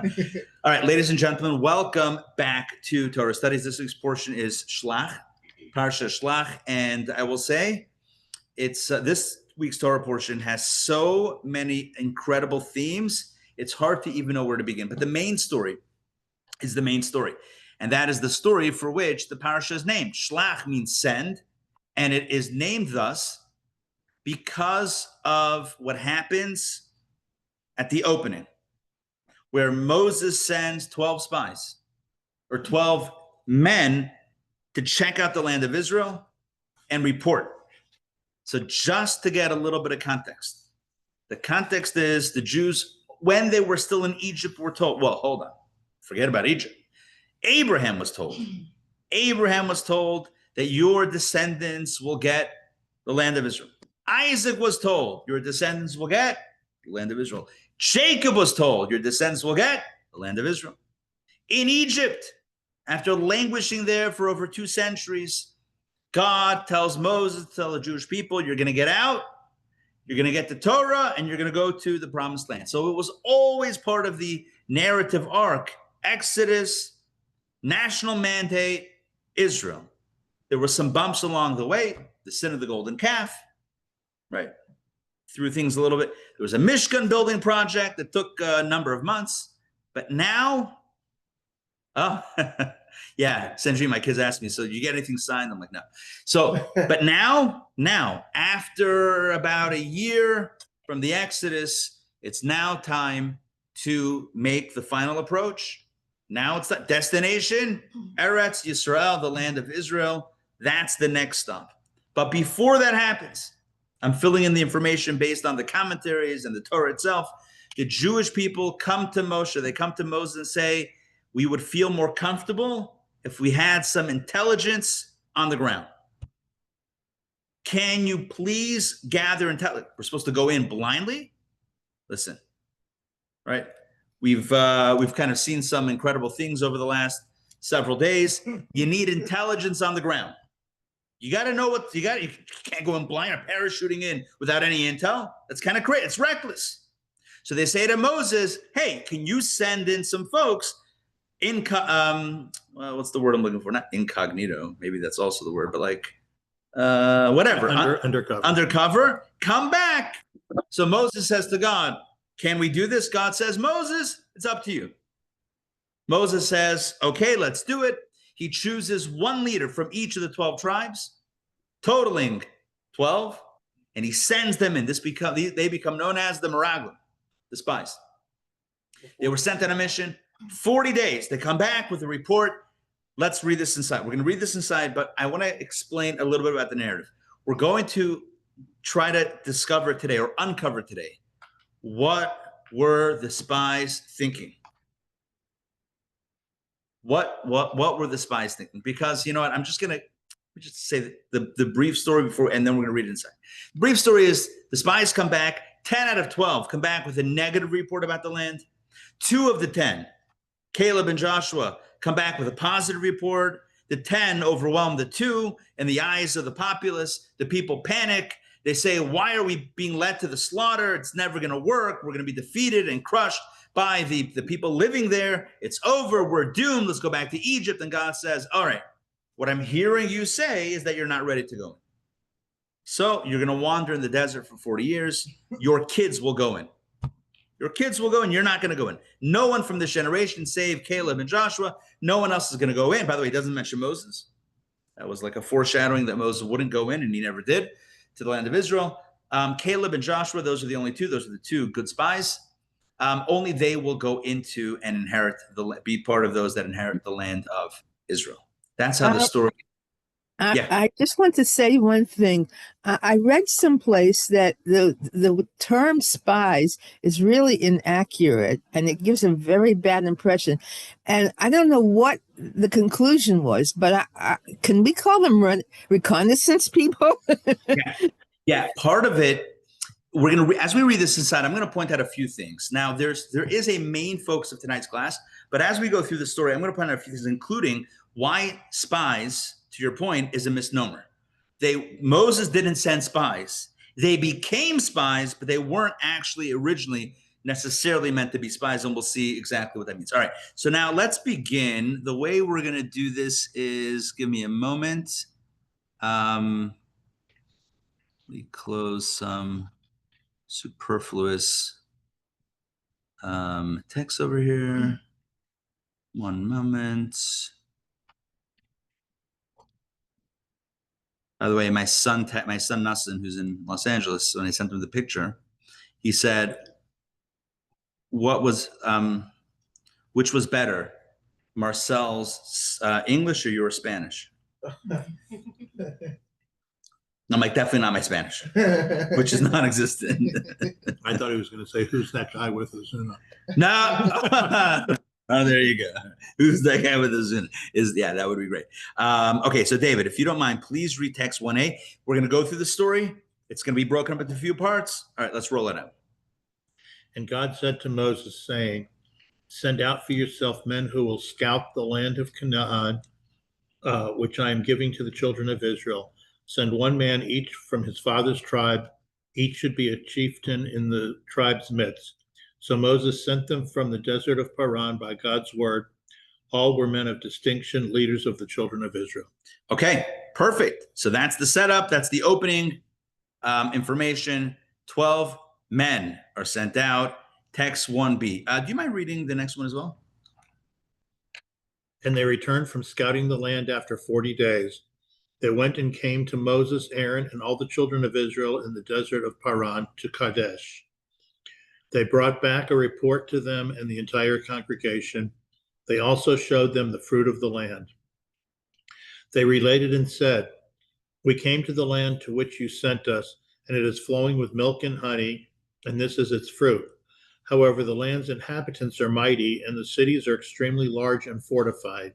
All right, ladies and gentlemen, welcome back to Torah Studies. This week's portion is Shelach, Parshat Shelach, and I will say it's this week's Torah portion has so many incredible themes, it's hard to even know where to begin. But the main story is the main story, and that is the story for which the parasha is named. Shelach means send, and it is named thus because of what happens at the opening, where Moses sends 12 spies or 12 men to check out the land of Israel and report. So just to get a little bit of context, the context is the Jews, when they were still in Egypt, were told, well, hold on, forget about Egypt. Abraham was told that your descendants will get the land of Israel. Isaac was told, your descendants will get the land of Israel. Jacob was told, your descendants will get the land of Israel. In Egypt, after languishing there for over 2 centuries, God tells Moses to tell the Jewish people, you're going to get out, you're going to get the Torah, and you're going to go to the promised land. So it was always part of the narrative arc, Exodus, national mandate, Israel. There were some bumps along the way, the sin of the golden calf, right? Through things a little bit. There was a Mishkan building project that took a number of months. But now, yeah, Sandrine, my kids asked me, so you get anything signed? I'm like, no. So, but now, after about a year from the Exodus, it's now time to make the final approach. Now it's the destination, Eretz Yisrael, the land of Israel. That's the next stop. But before that happens, I'm filling in the information based on the commentaries and the Torah itself. The Jewish people come to Moshe, they come to Moses and say, we would feel more comfortable if we had some intelligence on the ground. Can you please gather intelligence? We're supposed to go in blindly? Listen, right? We've kind of seen some incredible things over the last several days. You need intelligence on the ground. You got to know what you got. You can't go in blind or parachuting in without any intel. That's kind of crazy. It's reckless. So they say to Moses, "Hey, can you send in some folks well, what's the word I'm looking for? Not incognito. Maybe that's also the word, but like whatever. Undercover. Come back." So Moses says to God, "Can we do this?" God says, "Moses, it's up to you." Moses says, "Okay, let's do it." He chooses one leader from each of the 12 tribes, totaling 12, and he sends them in. They become known as the Meraglim, the spies. They were sent on a mission, 40 days. They come back with a report. Let's read this inside. We're going to read this inside, but I want to explain a little bit about the narrative. We're going to try to discover today or uncover today, what were the spies thinking? What were the spies thinking? Because you know what, I'm just going to say the brief story before, and then we're going to read it inside. The brief story is the spies come back. 10 out of 12 come back with a negative report about the land. 2 of the 10, Caleb and Joshua, come back with a positive report. The 10 overwhelm the 2 in the eyes of the populace. The people panic. They say, why are we being led to the slaughter? It's never going to work. We're going to be defeated and crushed by the people living there. It's over. We're doomed. Let's go back to Egypt. And God says, all right, what I'm hearing you say is that you're not ready to go in. So you're going to wander in the desert for 40 years. Your kids will go in. Your kids will go in. You're not going to go in. No one from this generation, save Caleb and Joshua, no one else is going to go in. By the way, he doesn't mention Moses. That was like a foreshadowing that Moses wouldn't go in, and he never did, to the land of Israel. Caleb and Joshua, those are the only 2. Those are the 2 good spies. Only they will go into and be part of those that inherit the land of Israel. That's how the story. I just want to say one thing. I read someplace that the term spies is really inaccurate, and it gives a very bad impression. And I don't know what the conclusion was, but can we call them reconnaissance people? Yeah, part of it. We're going to, as we read this inside, I'm going to point out a few things. Now, there is a main focus of tonight's class, but as we go through the story, I'm going to point out a few things, including why spies, to your point, is a misnomer. Moses didn't send spies. They became spies, but they weren't actually originally necessarily meant to be spies, and we'll see exactly what that means. All right, so now let's begin. The way we're going to do this is, give me a moment. Let me close some superfluous text over here. One moment. By the way, my son Nassim, who's in Los Angeles, when I sent him the picture, he said, which was better, Marcel's English or your Spanish? I'm like, definitely not my Spanish, which is non-existent. I thought he was going to say, who's that guy with us? No. Oh, there you go. Who's that guy with the Zuna? Yeah, that would be great. Okay, so David, if you don't mind, please read text 1a. We're going to go through the story. It's going to be broken up into a few parts. All right, let's roll it out. And God said to Moses, saying, send out for yourself men who will scout the land of Canaan, which I am giving to the children of Israel. Send one man each from his father's tribe. Each should be a chieftain in the tribe's midst. So Moses sent them from the desert of Paran by God's word. All were men of distinction, leaders of the children of Israel. Okay, perfect. So that's the setup. That's the opening information. 12 men are sent out. Text 1b. Do you mind reading the next one as well? And they returned from scouting the land after 40 days. They went and came to Moses, Aaron, and all the children of Israel in the desert of Paran to Kadesh. They brought back a report to them and the entire congregation. They also showed them the fruit of the land. They related and said, we came to the land to which you sent us, and it is flowing with milk and honey, and this is its fruit. However, the land's inhabitants are mighty, and the cities are extremely large and fortified.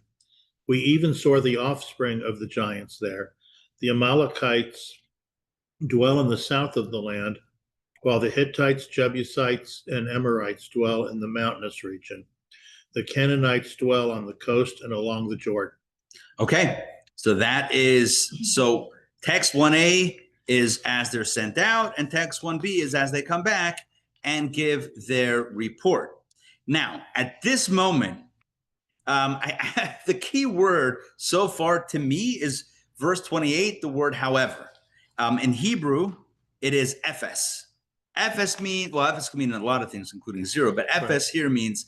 We even saw the offspring of the giants there. The Amalekites dwell in the south of the land, while the Hittites, Jebusites, and Amorites dwell in the mountainous region. The Canaanites dwell on the coast and along the Jordan. Okay, so so text 1a is as they're sent out, and text 1b is as they come back and give their report. Now, at this moment, the key word so far to me is verse 28, the word however. In Hebrew, it is ephes. Ephes means, well, ephes can mean a lot of things, including zero, but ephes here means,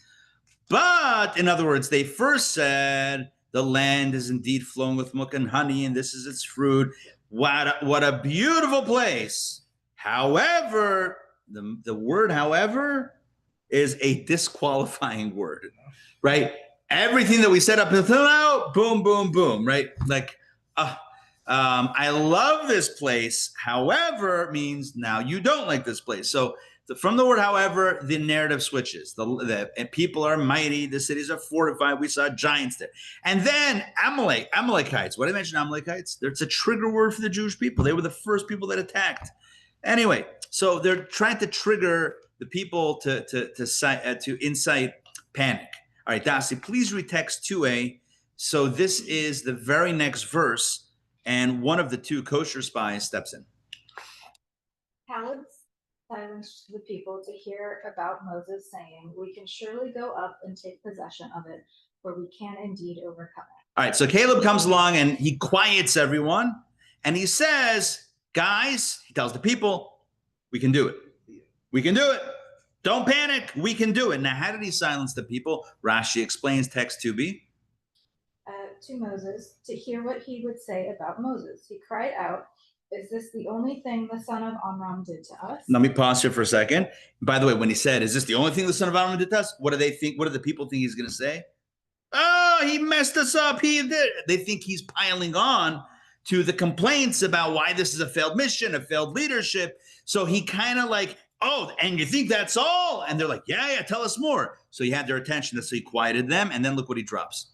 but in other words, they first said, the land is indeed flowing with milk and honey, and this is its fruit. What a beautiful place. However, the word however is a disqualifying word, right? Everything that we set up until now, boom, boom, boom, right? Like, I love this place. However, means now you don't like this place. So from the word however, the narrative switches. The people are mighty. The cities are fortified. We saw giants there. And then Amalekites. What did I mention? Amalekites? It's a trigger word for the Jewish people. They were the first people that attacked. Anyway, so they're trying to trigger the people to incite panic. All right, Dasi, please read text 2a. So this is the very next verse. And one of the two kosher spies steps in. Caleb silenced the people to hear about Moses, saying, we can surely go up and take possession of it, for we can indeed overcome it. All right, so Caleb comes along and he quiets everyone. And he says, guys, he tells the people, we can do it. We can do it. Don't panic. We can do it. Now, how did he silence the people? Rashi explains text 2b. To Moses, to hear what he would say about Moses. He cried out, is this the only thing the son of Amram did to us? Let me pause here for a second. By the way, when he said, is this the only thing the son of Amram did to us? What do they think? What do the people think he's going to say? Oh, he messed us up. He did. They think he's piling on to the complaints about why this is a failed mission, a failed leadership. So he kind of like, oh, and you think that's all? And they're like, yeah, tell us more. So he had their attention. So he quieted them. And then look what he drops.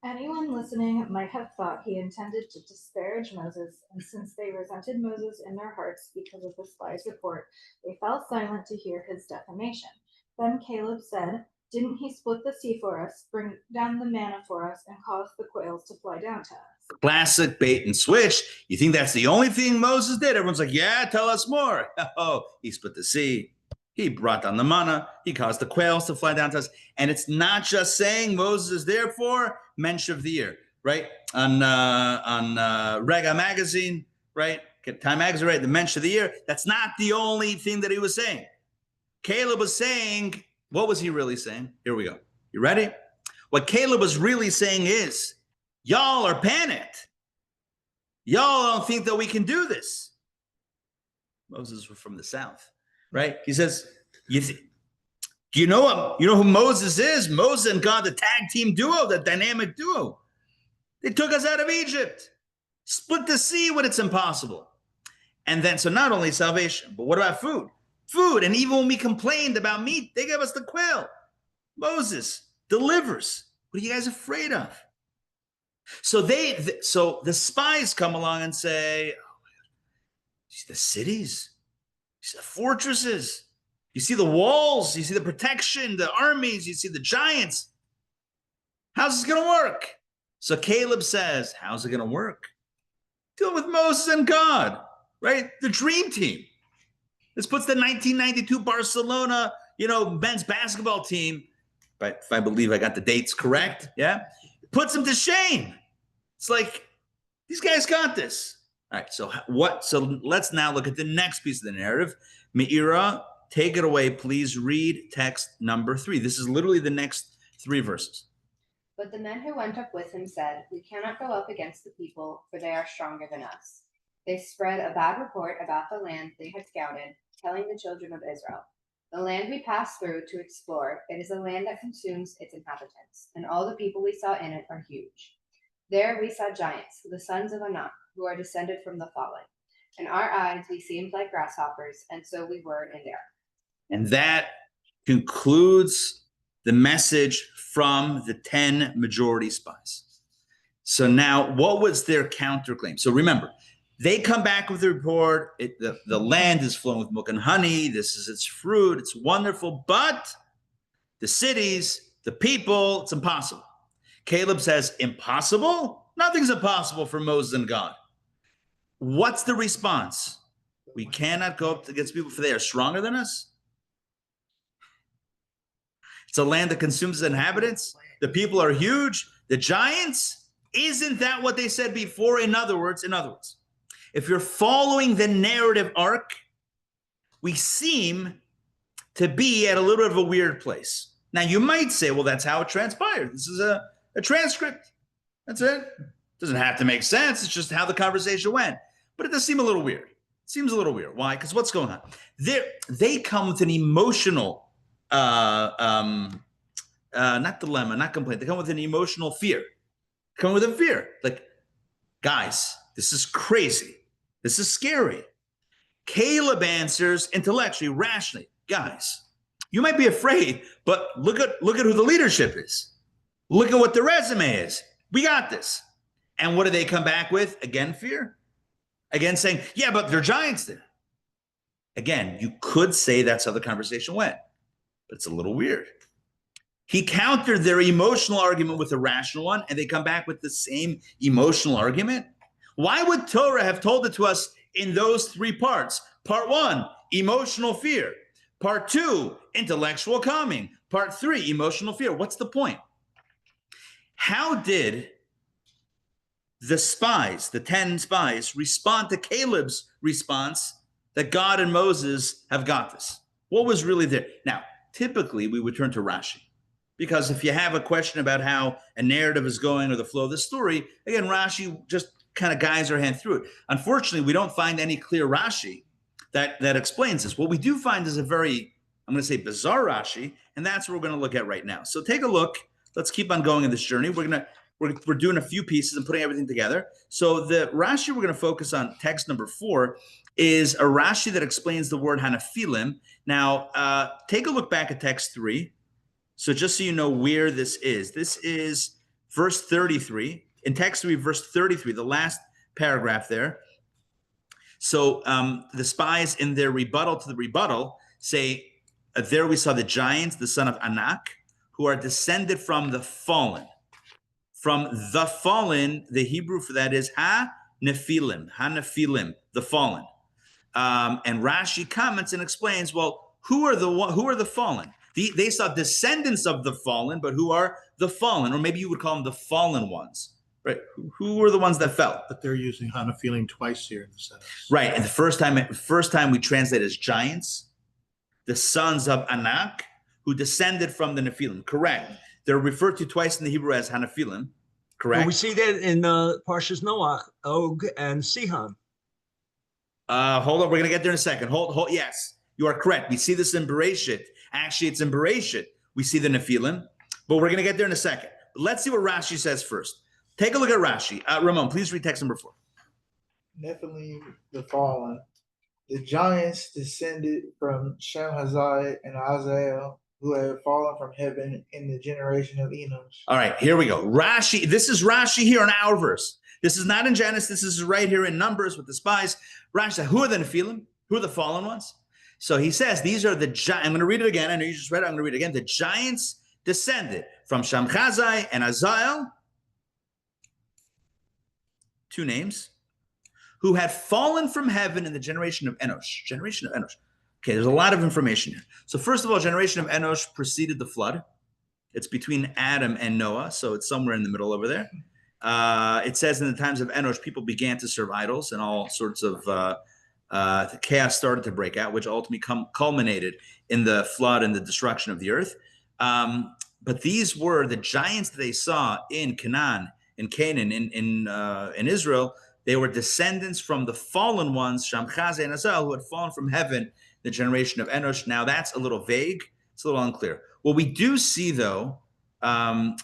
Anyone listening might have thought he intended to disparage Moses, and since they resented Moses in their hearts because of the spy's report, they fell silent to hear his defamation. Then Caleb said, didn't he split the sea for us, bring down the manna for us, and cause the quails to fly down to us? Classic bait and switch. You think that's the only thing Moses did? Everyone's like, yeah, tell us more. Oh, he split the sea. He brought down the manna. He caused the quails to fly down to us. And it's not just saying Moses is therefore mensch of the year, right? On Rega magazine, right? Time magazine, right? The mensch of the year. That's not the only thing that he was saying. Caleb was saying, what was he really saying? Here we go. You ready? What Caleb was really saying is, y'all are panicked. Y'all don't think that we can do this. Moses was from the south, right? He says, do you know who Moses is? Moses and God, the tag team duo, the dynamic duo. They took us out of Egypt, split the sea when it's impossible. And then, so not only salvation, but what about food? Food. And even when we complained about meat, they gave us the quail. Moses delivers. What are you guys afraid of? So the spies come along and say, oh, you see the cities, you see the fortresses, you see the walls, you see the protection, the armies, you see the giants. How's this going to work? So Caleb says, how's it going to work? Deal with Moses and God, right? The dream team. This puts the 1992 Barcelona, men's basketball team, but if I believe I got the dates correct, yeah, puts them to shame. It's like, these guys got this. All right, so let's now look at the next piece of the narrative. Meira, take it away, please. Read text number 3. This is literally the next 3 verses. But the men who went up with him said, we cannot go up against the people, for they are stronger than us. They spread a bad report about the land they had scouted, telling the children of Israel, the land we passed through to explore, it is a land that consumes its inhabitants, and all the people we saw in it are huge. There we saw giants, the sons of Anak, who are descended from the fallen. In our eyes we seemed like grasshoppers, and so we were in there. And that concludes the message from the 10 majority spies. So now, what was their counterclaim? So remember, they come back with the report. The land is flowing with milk and honey. This is its fruit. It's wonderful. But the cities, the people, it's impossible. Caleb says, impossible? Nothing's impossible for Moses and God. What's the response? We cannot go up against people, for they are stronger than us. It's a land that consumes its inhabitants. The people are huge. The giants, isn't that what they said before? In other words, if you're following the narrative arc, we seem to be at a little bit of a weird place. Now, you might say, well, that's how it transpired. This is a transcript. That's it. Doesn't have to make sense. It's just how the conversation went. But it does seem a little weird. It seems a little weird. Why? Because what's going on? They come with an emotional, not dilemma, not complaint. They come with an emotional fear. Come with a fear. Like, guys, this is crazy. This is scary. Caleb answers intellectually, rationally. Guys, you might be afraid, but look at who the leadership is. Look at what the resume is. We got this. And what do they come back with? Again, fear. Again, saying, yeah, but they're giants there. Again, you could say that's how the conversation went, but it's a little weird. He countered their emotional argument with a rational one, and they come back with the same emotional argument. Why would Torah have told it to us in those 3 parts? Part 1, emotional fear. Part 2, intellectual calming. Part 3, emotional fear. What's the point? How did the spies, the 10 spies, respond to Caleb's response that God and Moses have got this? What was really there? Now, typically we would turn to Rashi, because if you have a question about how a narrative is going or the flow of the story, again, Rashi just kind of guides our hand through it. Unfortunately, we don't find any clear Rashi that explains this. What we do find is a very, I'm going to say, bizarre Rashi, and that's what we're going to look at right now. So take a look. Let's keep on going in this journey. We're doing a few pieces and putting everything together. So the Rashi we're going to focus on, text number 4, is a Rashi that explains the word Hanaphilim. Now, take a look back at text 3. So just so you know where this is verse 33. In text 3, verse 33, the last paragraph there. So the spies, in their rebuttal to the rebuttal, say, there we saw the giants, the son of Anak, who are descended from the fallen. From the fallen, the Hebrew for that is Ha-Nephilim, the fallen. And Rashi comments and explains, well, who are the fallen? They saw descendants of the fallen, but who are the fallen? Or maybe you would call them the fallen ones, right? Who were the ones that fell? But they're using Hanaphilim twice here in the sentence. Right. And the first time we translate as giants, the sons of Anak, who descended from the Nephilim. Correct. They're referred to twice in the Hebrew as Hanaphilim. Correct. Well, we see that in Parshas Noach, Og and Sihon. Hold on. We're going to get there in a second. Hold. Yes, you are correct. We see this in Bereshit. Actually, it's in Bereshit. We see the Nephilim, but we're going to get there in a second. Let's see what Rashi says first. Take a look at Rashi. Ramon, please read text number 4. Nephilim, the fallen. The giants descended from Shamhazai and Azael, who had fallen from heaven in the generation of Enosh. All right, here we go. Rashi. This is Rashi here in our verse. This is not in Genesis. This is right here in Numbers with the spies. Rashi said, who are the Nephilim? Who are the fallen ones? So he says, these are the giants. I'm going to read it again. I know you just read it. I'm going to read it again. The giants descended from Shamchazai and Azael, 2 names, who had fallen from heaven in the generation of Enosh. Generation of Enosh. Okay, there's a lot of information here. So first of all, generation of Enosh preceded the flood. It's between Adam and Noah, so it's somewhere in the middle over there. It says in the times of Enosh, people began to serve idols, and all sorts of chaos started to break out, which ultimately culminated in the flood and the destruction of the earth. But these were the giants that they saw in Canaan, in Canaan, in Israel. They were descendants from the fallen ones, Shamchazai and Azael, who had fallen from heaven, the generation of Enosh. Now that's a little vague. It's a little unclear. What we do see, though,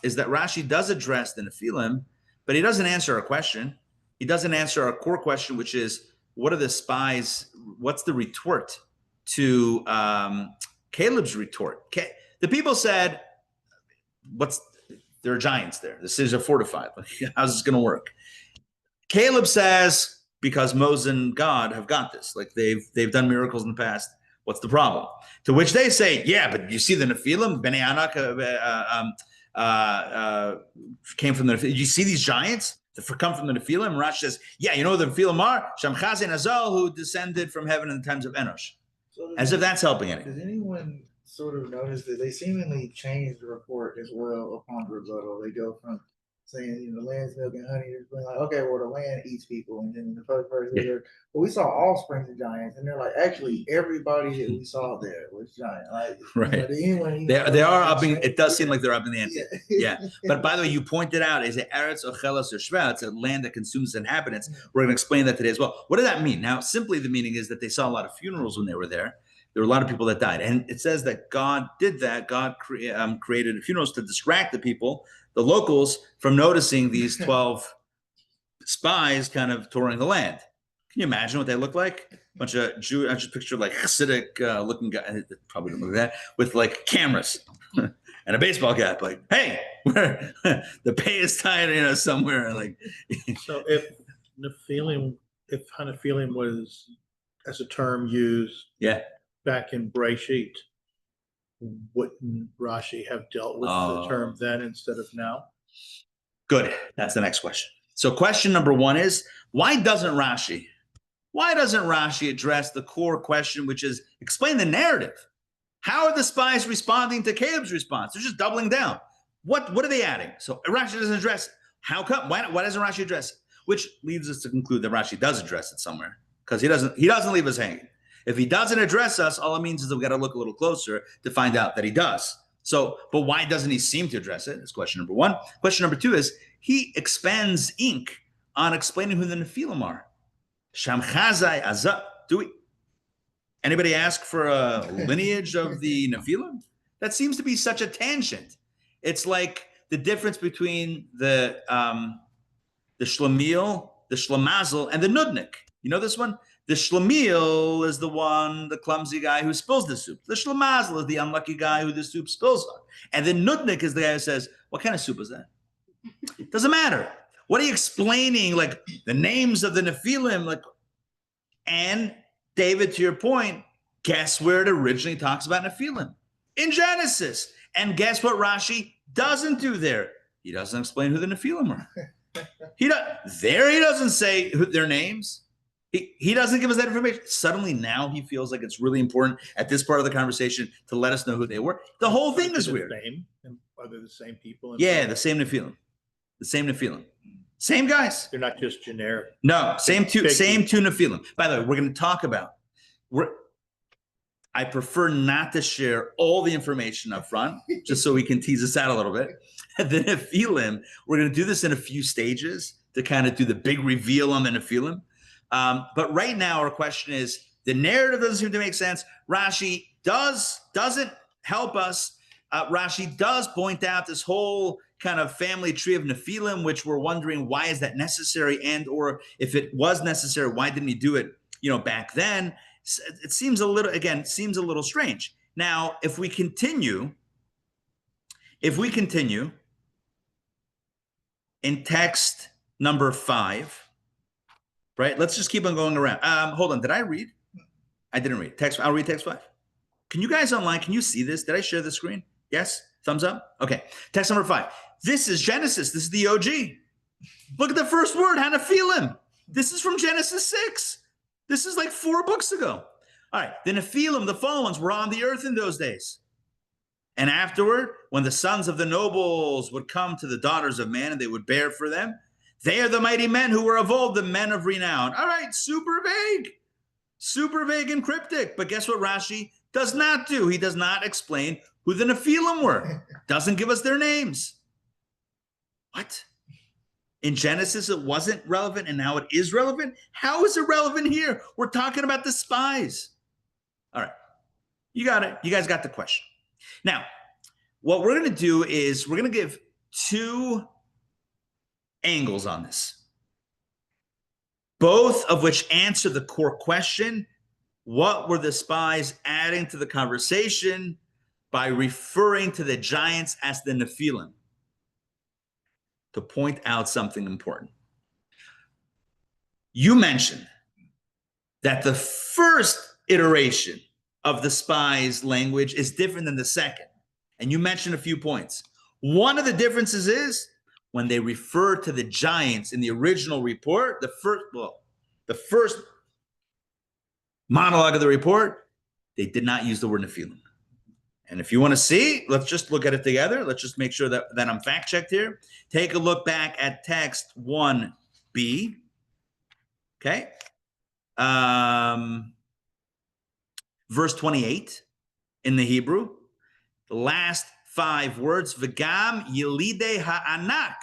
is that Rashi does address the Nephilim, but he doesn't answer our question. He doesn't answer our core question, which is, what are the spies? What's the retort to Caleb's retort? The people said, there are giants there. The cities are fortified. How's this going to work? Caleb says, because Moses and God have got this. Like they've done miracles in the past. What's the problem? To which they say, yeah, but you see the Nephilim, Bnei Anak came from the Nephilim. You see these giants that come from the Nephilim? And Rashi says, yeah, you know who the Nephilim are? Shamchazai and Azael, who descended from heaven in the times of Enosh. So As if that's helping anything. Does anyone sort of notice that they seemingly change the report as well upon rebuttal? They go from saying, the land's milk and honey, they're like, okay, well, the land eats people. And then the first verse, well, we saw all springs of giants. And they're like, actually, everybody that we saw there was giant. Like, right. They are upping. It does seem like they're upping the ante. Yeah. But by the way, you pointed out, is it Eretz Ochelas or Shva? It's a land that consumes inhabitants. We're going to explain that today as well. What does that mean? Now, simply the meaning is that they saw a lot of funerals when they were there. There were a lot of people that died. And it says that God did that. God created funerals to distract the people, the locals, from noticing these 12 spies kind of touring the land. Can you imagine what they look like? A bunch of Jew. I just picture like Hasidic looking guy, probably don't look like that, with like cameras and a baseball cap. Like, hey, the pay is tied, somewhere. Like, so if Hanaphilim was as a term used, back in Bereshit, wouldn't Rashi have dealt with the term then instead of now? Good. That's the next question. So question number 1 is, why doesn't Rashi address the core question, which is explain the narrative? How are the spies responding to Caleb's response? They're just doubling down. What are they adding? So Rashi doesn't address it. How come? Why doesn't Rashi address it? Which leads us to conclude that Rashi does address it somewhere, because he doesn't leave us hanging. If he doesn't address us, all it means is that we've got to look a little closer to find out that he does. So, but why doesn't he seem to address it? That's question number 1. Question number 2 is, he expends ink on explaining who the Nephilim are. Shamchazai, Azael. Anybody ask for a lineage of the Nephilim? That seems to be such a tangent. It's like the difference between the Shlemiel, the Shlemazel, and the Nudnik. You know this one? The Shlemiel is the clumsy guy who spills the soup. The Shlemazel is the unlucky guy who the soup spills on. And the Nudnik is the guy who says, what kind of soup is that? Doesn't matter. What are you explaining? Like the names of the Nephilim? Like, and David, to your point, guess where it originally talks about Nephilim? In Genesis. And guess what Rashi doesn't do there? He doesn't explain who the Nephilim are. He doesn't say their names. He doesn't give us that information. Suddenly now he feels like it's really important at this part of the conversation to let us know who they were. The whole thing is weird. Are they the same people? Yeah, the same Nephilim. The same Nephilim. Same guys. They're not just generic. No, same two Nephilim. By the way, we're going to talk about, I prefer not to share all the information up front, just so we can tease us out a little bit. And the Nephilim, we're going to do this in a few stages to kind of do the big reveal on the Nephilim. But right now, our question is, the narrative doesn't seem to make sense. Rashi doesn't help us. Rashi does point out this whole kind of family tree of Nephilim, which we're wondering, why is that necessary? And or if it was necessary, why didn't he do it, back then? It seems a little strange. Now, if we continue in text number 5, right? Let's just keep on going around. Hold on. Did I read? I didn't read text. I'll read text 5. Can you guys online? Can you see this? Did I share the screen? Yes. Thumbs up. Okay. Text number 5. This is Genesis. This is the OG. Look at the first word, Nephilim. This is from Genesis 6. This is like 4 books ago. All right. The Nephilim, the fallen ones, were on the earth in those days. And afterward, when the sons of the nobles would come to the daughters of man and they would bear for them, they are the mighty men who were of old, the men of renown. All right, super vague and cryptic. But guess what Rashi does not do? He does not explain who the Nephilim were. Doesn't give us their names. What? In Genesis, it wasn't relevant, and now it is relevant? How is it relevant here? We're talking about the spies. All right, you got it. You guys got the question. Now, what we're going to do is we're going to give 2 angles on this, both of which answer the core question: what were the spies adding to the conversation by referring to the giants as the Nephilim? To point out something important. You mentioned that the first iteration of the spies language is different than the second. And you mentioned a few points. One of the differences is when they refer to the giants in the original report, the first monologue of the report, they did not use the word Nephilim. And if you want to see, let's just look at it together. Let's just make sure that I'm fact-checked here. Take a look back at text 1b. Okay. Verse 28 in the Hebrew. The last 5 words, V'gam yelidei ha'anak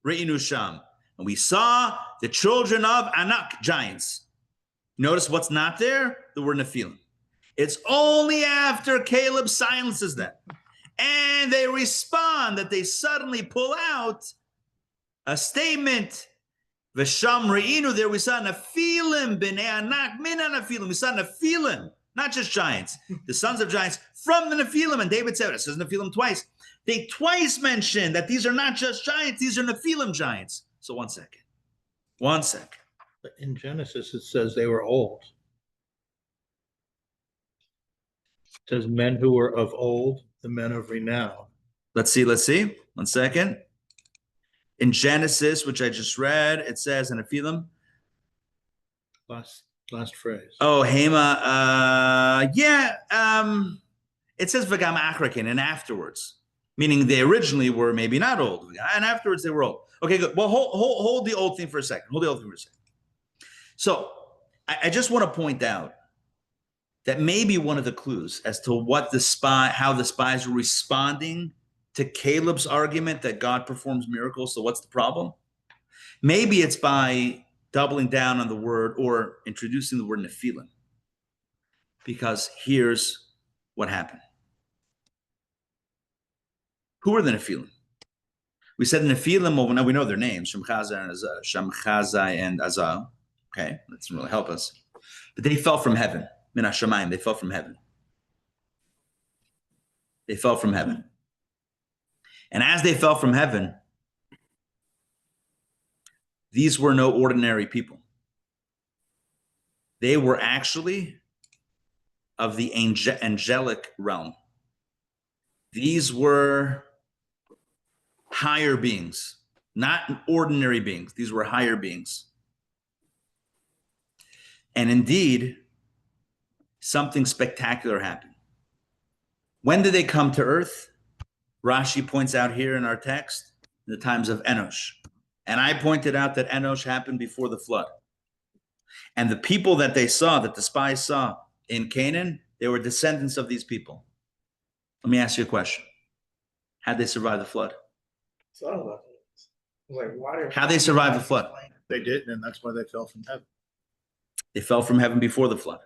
re'inu sham. And we saw the children of Anak, giants. Notice what's not there? The word Nephilim. It's only after Caleb silences them and they respond that they suddenly pull out a statement. V'sham re'inu, there we saw Nephilim b'nei Anak min Nephilim. We saw Nephilim, not just giants, the sons of giants from the Nephilim. And David said, it says Nephilim twice. They twice mentioned that these are not just giants, these are Nephilim giants. So one second. But in Genesis, it says they were old. It says men who were of old, the men of renown. Let's see. 1 second. In Genesis, which I just read, it says in Nephilim. Last phrase. Oh, Hema. It says V'gam achrakin, and afterwards. Meaning they originally were maybe not old, and afterwards they were old. Okay, good. Well, hold the old thing for a second. So I just want to point out that maybe one of the clues as to how the spies were responding to Caleb's argument that God performs miracles. So what's the problem? Maybe it's by doubling down on the word or introducing the word Nephilim. Because here's what happened. Who are the Nephilim? We said the Nephilim, well, now we know their names, Shamchazai and Azal. Okay, that doesn't really help us. But they fell from heaven. Min hashamayim, they fell from heaven. And as they fell from heaven, these were no ordinary people. They were actually of the angelic realm. These were higher beings, not ordinary beings. These were higher beings. And indeed, something spectacular happened. When did they come to earth? Rashi points out here in our text, in the times of Enosh. And I pointed out that Enosh happened before the flood. And the people that they saw, that the spies saw in Canaan, they were descendants of these people. Let me ask you a question. How'd they survive the flood? So I don't know about that. Like, why How'd they survive the flood? They didn't, and that's why they fell from heaven. They fell from heaven before the flood.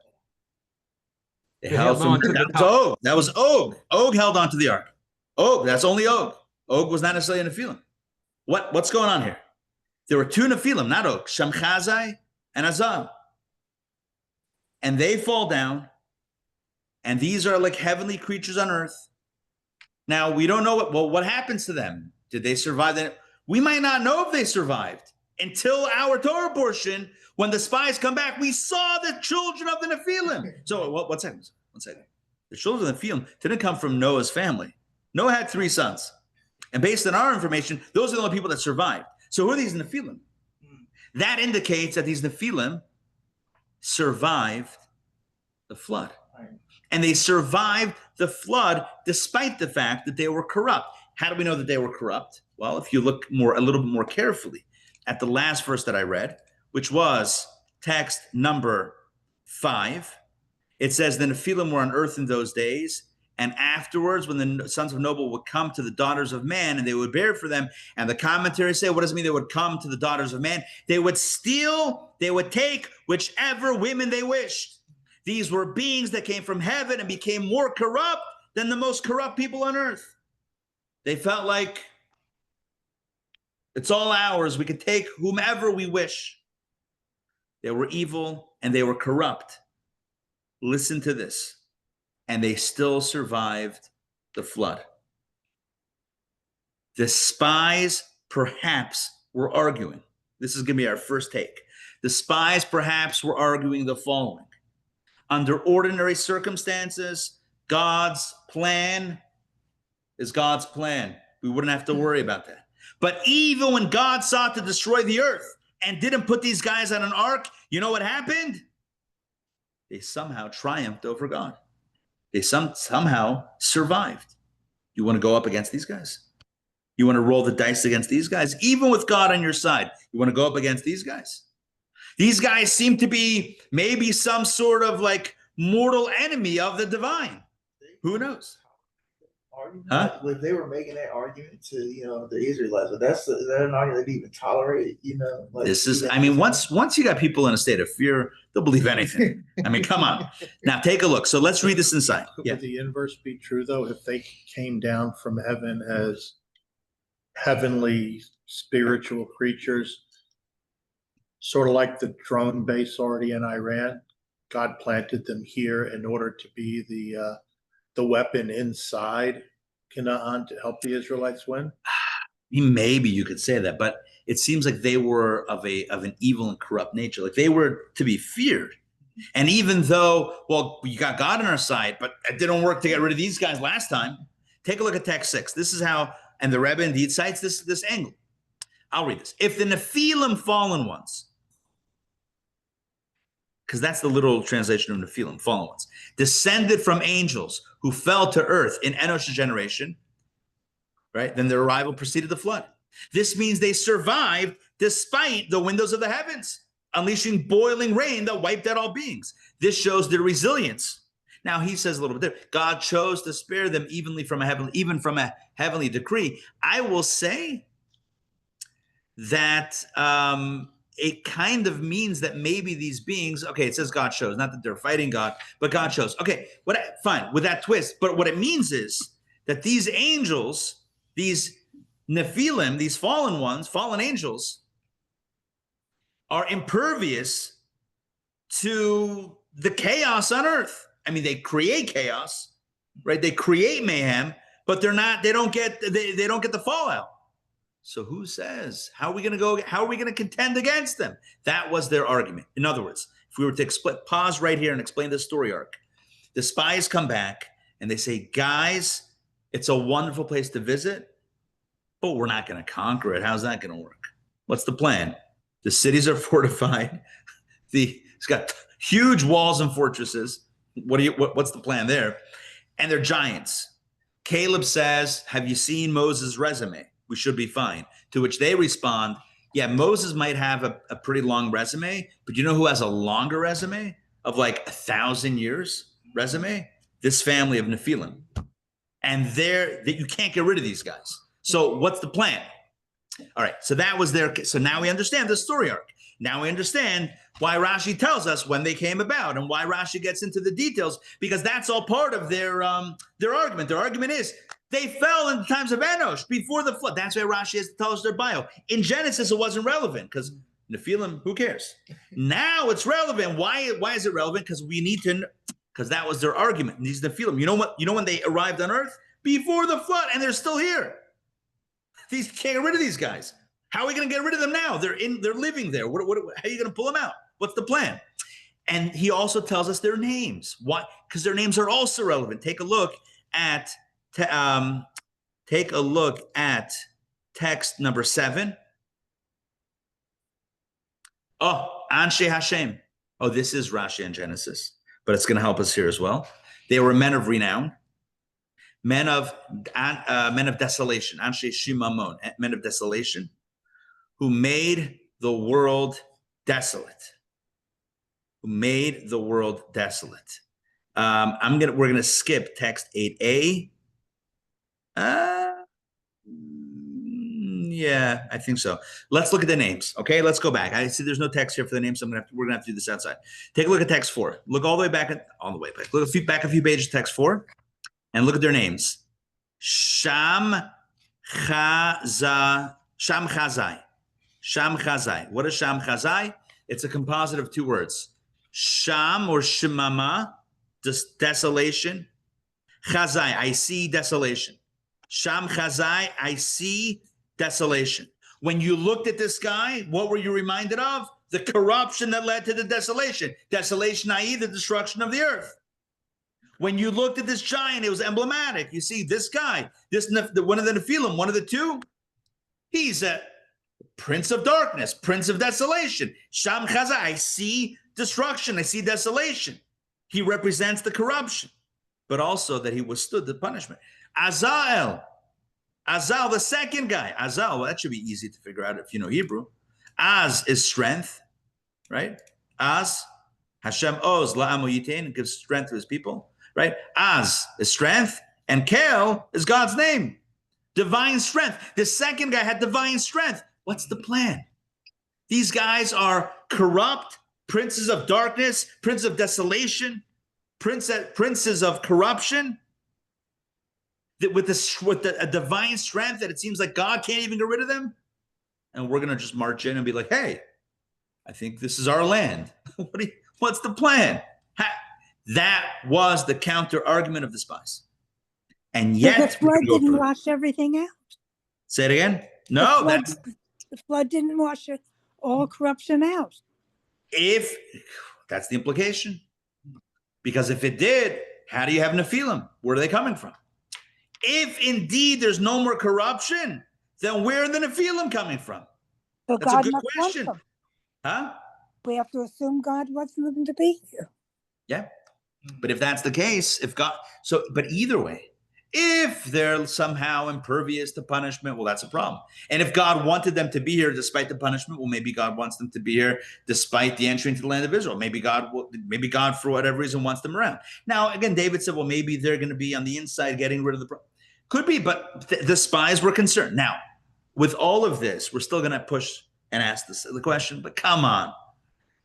They They held held from on to the that was top. Og. That was Og. Og held onto the ark. Og, that's only Og. Og was not necessarily a Nephilim. What's going on here? There were two Nephilim, not Og, Shamchazai and Azal. And they fall down, and these are like heavenly creatures on earth. Now, we don't know what happens to them. Did they survive? We might not know if they survived until our Torah portion. When the spies come back, we saw the children of the Nephilim. So, one second. The children of the Nephilim didn't come from Noah's family. Noah had 3 sons. And based on our information, those are the only people that survived. So, who are these Nephilim? That indicates that these Nephilim survived the flood. And they survived the flood despite the fact that they were corrupt. How do we know that they were corrupt? Well, if you look a little bit more carefully at the last verse that I read, which was text number 5, it says, the Nephilim were on earth in those days, and afterwards, when the sons of Noble would come to the daughters of man, and they would bear for them, and the commentaries say, what does it mean they would come to the daughters of man? They would steal, they would take whichever women they wished. These were beings that came from heaven and became more corrupt than the most corrupt people on earth. They felt like it's all ours. We could take whomever we wish. They were evil and they were corrupt. Listen to this. And they still survived the flood. The spies perhaps were arguing. This is going to be our first take. The spies perhaps were arguing the following. Under ordinary circumstances, God's plan is God's plan. We wouldn't have to worry about that. But even when God sought to destroy the earth and didn't put these guys on an ark, you know what happened? They somehow triumphed over God. They somehow survived. You want to go up against these guys? You want to roll the dice against these guys? Even with God on your side, you want to go up against these guys? These guys seem to be maybe some sort of like mortal enemy of the divine. Who knows? Huh? If they were making that argument to the Israelites, but is that an argument they even tolerate? Like, this is. I mean, once you got people in a state of fear, they'll believe anything. I mean, come on. Now take a look. So let's read this inside. Would the inverse be true though? If they came down from heaven as heavenly spiritual creatures, sort of like the drone base already in Iran, God planted them here in order to be the weapon inside Canaan to help the Israelites win? Maybe you could say that, but it seems like they were of an evil and corrupt nature. Like they were to be feared. And even though, well, we got God on our side, but it didn't work to get rid of these guys last time. Take a look at text 6. This is how, and the Rebbe indeed cites this angle. I'll read this. If the Nephilim fallen ones, because that's the literal translation of Nephilim, fallen ones, descended from angels who fell to earth in Enosh's generation, right? Then their arrival preceded the flood. This means they survived despite the windows of the heavens, unleashing boiling rain that wiped out all beings. This shows their resilience. Now he says a little bit there. God chose to spare them even from a heavenly decree. I will say that it kind of means that maybe these beings, okay, it says God chose, not that they're fighting God, but God chose. Okay, fine, with that twist. But what it means is that these angels, these Nephilim, these fallen ones, fallen angels, are impervious to the chaos on earth. I mean, they create chaos, right? They create mayhem, but they don't get the fallout. So who says, how are we going to contend against them? That was their argument. In other words, if we were to pause right here and explain the story arc, the spies come back and they say, guys, it's a wonderful place to visit, but we're not going to conquer it. How's that going to work? What's the plan? The cities are fortified. It's got huge walls and fortresses. What's the plan there? And they're giants. Caleb says, have you seen Moses' resume? We should be fine. To which they respond, yeah, Moses might have a pretty long resume, but you know who has a longer resume of like 1,000 years resume? This family of Nephilim. And you can't get rid of these guys. So what's the plan? All right, so that was so now we understand the story arc. Now we understand why Rashi tells us when they came about and why Rashi gets into the details, because that's all part of their argument. Their argument is they fell in the times of Enosh before the flood. That's why Rashi has to tell us their bio. In Genesis, it wasn't relevant because Nephilim, who cares? Now it's relevant. Why is it relevant? Because we need to, because that was their argument. And these Nephilim, you know what? You know when they arrived on Earth? Before the flood, and they're still here. These can't get rid of these guys. How are we going to get rid of them now? They're living there. How are you going to pull them out? What's the plan? And he also tells us their names. Why? Because their names are also relevant. Take a look at text number 7. Oh, Anshe Hashem. Oh, this is Rashi and Genesis, but it's going to help us here as well. They were men of renown, men of desolation, Anshe Shimamon, men of desolation, who made the world desolate. Who made the world desolate. We're gonna skip text 8a. Yeah, I think so. Let's look at the names. Okay, let's go back. I see there's no text here for the names, so we're gonna have to do this outside. Take a look at text 4. Look all the way back. Look back a few pages, text 4, and look at their names. Sham Chazai. Sham Chazai. What is Sham Chazai? It's a composite of 2 words. Sham or Shemama, desolation. Chazai, I see desolation. Sham Chazai, I see desolation. When you looked at this guy, what were you reminded of? The corruption that led to the desolation. Desolation, i.e. the destruction of the earth. When you looked at this giant, it was emblematic. You see this guy, one of the Nephilim, one of the 2, he's a prince of darkness, prince of desolation. Sham Chazai, I see destruction, I see desolation. He represents the corruption, but also that he withstood the punishment. Azael, the second guy. Azael, well, that should be easy to figure out if you know Hebrew. Az is strength, right? Az, Hashem Oz, La'amo Yitain, gives strength to his people, right? Az is strength, and Kel is God's name. Divine strength. The second guy had divine strength. What's the plan? These guys are corrupt, princes of darkness, princes of desolation, princes of corruption, with a divine strength that it seems like God can't even get rid of them. And we're going to just march in and be like, hey, I think this is our land. What's the plan? That was the counter argument of the spies. And yet the flood didn't wash everything out. Say it again. No, the flood didn't wash all corruption out. If that's the implication, because if it did, how do you have Nephilim? Where are they coming from? If indeed there's no more corruption, then where are the Nephilim coming from? So That's God a good must question. want them. Huh? We have to assume God wants them to be here. Yeah. But if that's the case, but either way, if they're somehow impervious to punishment, well, that's a problem. And if God wanted them to be here despite the punishment, well, maybe God wants them to be here despite the entry into the land of Israel. Maybe God, for whatever reason, wants them around. Now, again, David said, well, maybe they're going to be on the inside getting rid of the problem. Could be, but the spies were concerned. Now, with all of this, we're still going to push and ask the question, but come on.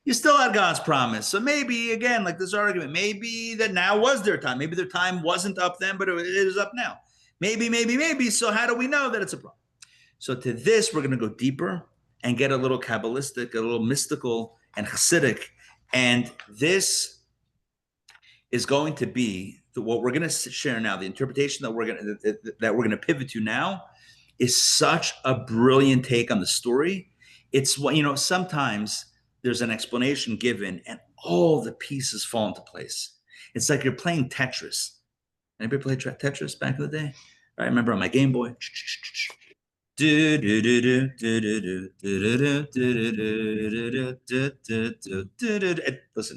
You still had God's promise. So maybe, again, like this argument, maybe that now was their time. Maybe their time wasn't up then, but it is up now. Maybe. So how do we know that it's a problem? So to this, we're going to go deeper and get a little Kabbalistic, a little mystical and Hasidic. And this is going to be what we're going to share now. The interpretation that we're going to pivot to now is such a brilliant take on the story. It's what, sometimes there's an explanation given and all the pieces fall into place. It's like you're playing Tetris. Anybody play Tetris back in the day? I remember on my Game Boy. Listen,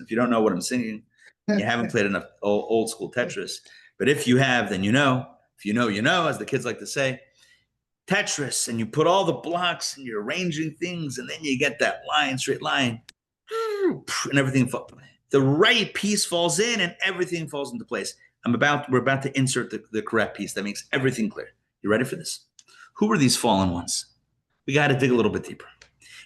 if you don't know what I'm singing, you haven't played enough old school Tetris. But if you have, then you know. If you know, you know, as the kids like to say. Tetris, and you put all the blocks and you're arranging things, and then you get that line, straight line, and everything falls. The right piece falls in, and everything falls into place. We're about to insert the correct piece that makes everything clear. You ready for this? Who were these fallen ones? We got to dig a little bit deeper.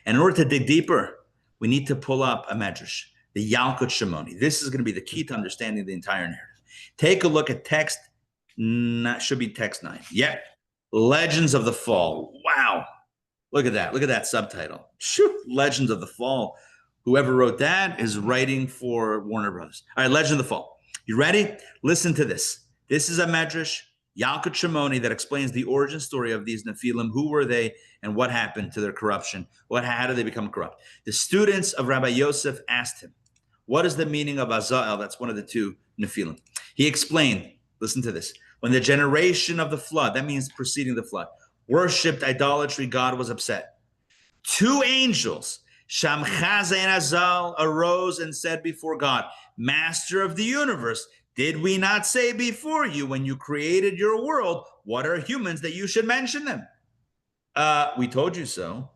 And in order to dig deeper, we need to pull up a medrash, the Yalkut Shimoni. This is going to be the key to understanding the entire narrative. Take a look at text, should be text 9. Yeah. Legends of the Fall. Wow. Look at that. Look at that subtitle. Legends of the Fall. Whoever wrote that is writing for Warner Brothers. All right, Legend of the Fall. You ready? Listen to this. This is a medrash, Yalkut Shimoni, that explains the origin story of these Nephilim. Who were they and what happened to their corruption? How did they become corrupt? The students of Rabbi Yosef asked him, what is the meaning of Azael? That's one of the two Nephilim. He explained, listen to this. When the generation of the flood, that means preceding the flood, worshipped idolatry, God was upset. 2 angels, Shamchaza and Azal, arose and said before God, Master of the universe, did we not say before you when you created your world, what are humans that you should mention them? We told you so.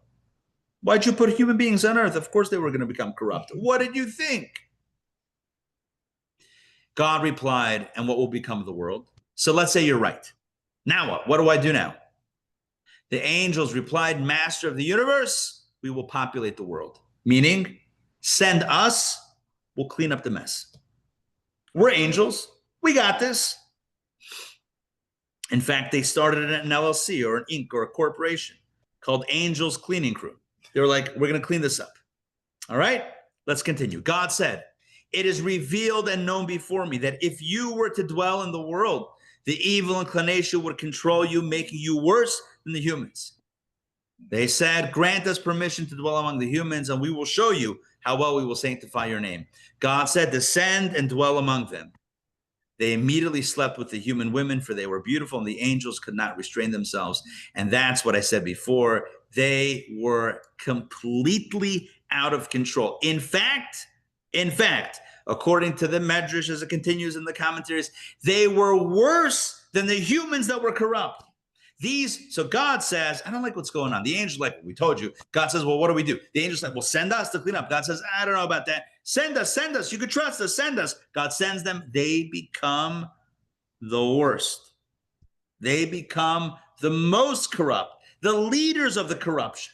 Why'd you put human beings on earth? Of course they were going to become corrupt. What did you think? God replied, and what will become of the world? So let's say you're right. Now what? What do I do now? The angels replied, Master of the universe, we will populate the world. Meaning, send us, we'll clean up the mess. We're angels. We got this. In fact, they started an LLC or an Inc. or a corporation called Angels Cleaning Crew. They were like, we're going to clean this up. All right, let's continue. God said, it is revealed and known before me that if you were to dwell in the world, the evil inclination would control you, making you worse than the humans. They said, grant us permission to dwell among the humans, and we will show you how well we will sanctify your name. God said, descend and dwell among them. They immediately slept with the human women, for they were beautiful, and the angels could not restrain themselves. And that's what I said before. They were completely out of control. In fact, according to the Medrash, as it continues in the commentaries, they were worse than the humans that were corrupt. So God says, I don't like what's going on. The angels like, we told you. God says, well, what do we do? The angels like, well, send us to clean up. God says, I don't know about that. Send us. You could trust us. Send us. God sends them. They become the worst. They become the most corrupt, the leaders of the corruption.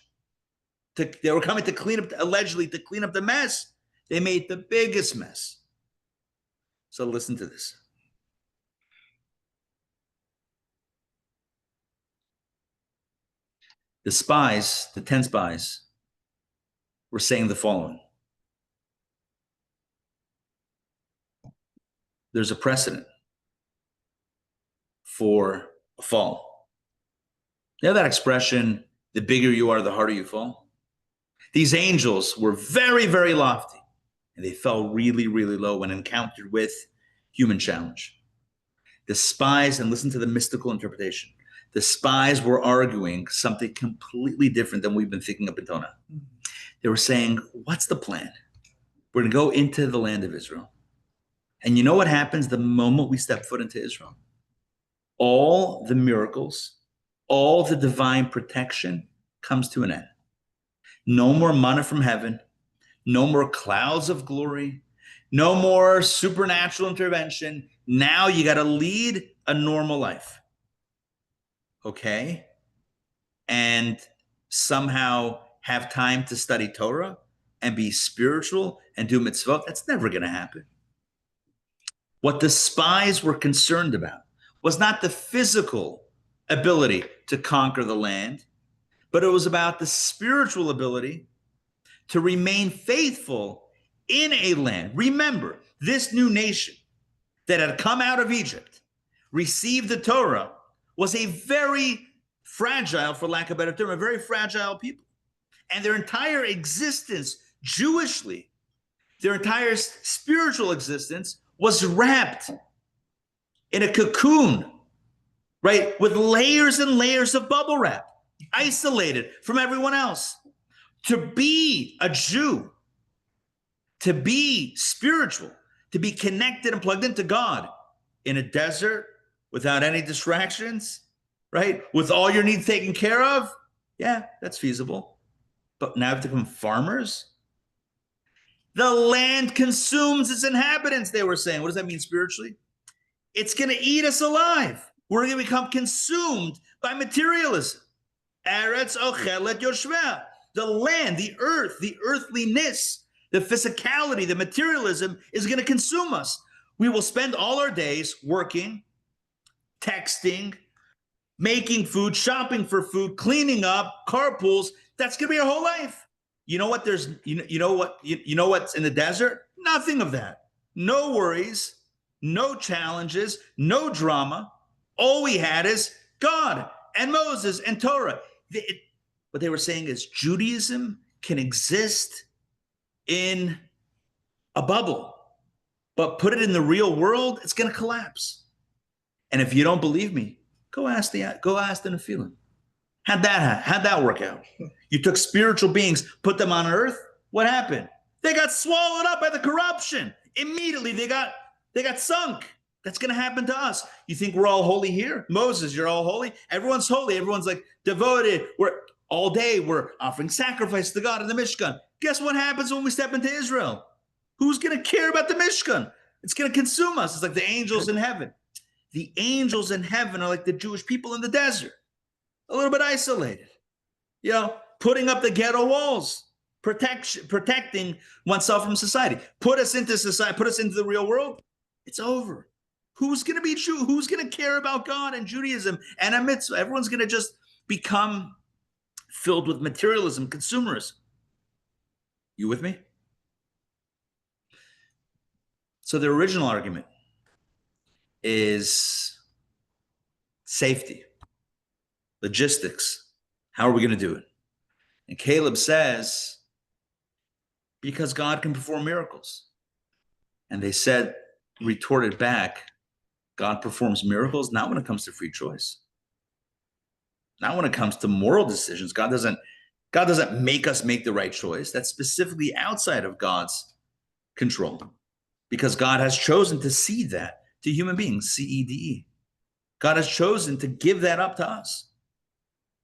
They were coming to clean up, allegedly, to clean up the mess. They made the biggest mess. So listen to this. The spies, the 10 spies, were saying the following. There's a precedent for a fall. You know that expression, the bigger you are, the harder you fall? These angels were very, very lofty, and they fell really, really low when encountered with human challenge. The spies, and listen to the mystical interpretation, the spies were arguing something completely different than we've been thinking up until now. They were saying, what's the plan? We're going to go into the land of Israel. And you know what happens the moment we step foot into Israel? All the miracles, all the divine protection comes to an end. No more manna from heaven, no more clouds of glory, no more supernatural intervention. Now you got to lead a normal life. Okay? And somehow have time to study Torah and be spiritual and do mitzvot. That's never going to happen. What the spies were concerned about was not the physical ability to conquer the land, but it was about the spiritual ability to remain faithful in a land. Remember, this new nation that had come out of Egypt, received the Torah, was a very fragile, for lack of a better term, a very fragile people. And their entire existence, Jewishly, their entire spiritual existence was wrapped in a cocoon, right? With layers and layers of bubble wrap. isolated from everyone else. To be a Jew, to be spiritual, to be connected and plugged into God in a desert without any distractions, right? With all your needs taken care of, yeah, that's feasible. But now you have to become farmers? The land consumes its inhabitants, they were saying. What does that mean spiritually? It's going to eat us alive. We're going to become consumed by materialism. Eretz ochelet yoshveh. The land, the earth, the earthliness, the physicality, the materialism is going to consume us. We will spend all our days working, texting, making food, shopping for food, cleaning up, carpools. That's going to be our whole life. You know what? You know what's in the desert? Nothing of that. No worries, no challenges, no drama. All we had is God and Moses and Torah. What they were saying is Judaism can exist in a bubble, but put it in the real world, it's going to collapse. And if you don't believe me, go ask the Nephilim. How'd that work out? You took spiritual beings, put them on earth. What happened? They got swallowed up by the corruption. Immediately they got sunk. That's going to happen to us. You think we're all holy here? Moses, you're all holy. Everyone's holy. Everyone's like devoted. All day we're offering sacrifice to God in the Mishkan. Guess what happens when we step into Israel? Who's going to care about the Mishkan? It's going to consume us. It's like the angels in heaven. The angels in heaven are like the Jewish people in the desert, a little bit isolated, putting up the ghetto walls, protecting oneself from society. Put us into society, put us into the real world. It's over. Who's going to be Jew? Who's going to care about God and Judaism and a mitzvah? Everyone's going to just become filled with materialism, consumerism. You with me? So the original argument is safety, logistics. How are we going to do it? And Caleb says, because God can perform miracles. And they retorted back, God performs miracles not when it comes to free choice. Not when it comes to moral decisions. God doesn't make us make the right choice. That's specifically outside of God's control. Because God has chosen to cede that to human beings, C-E-D-E. God has chosen to give that up to us.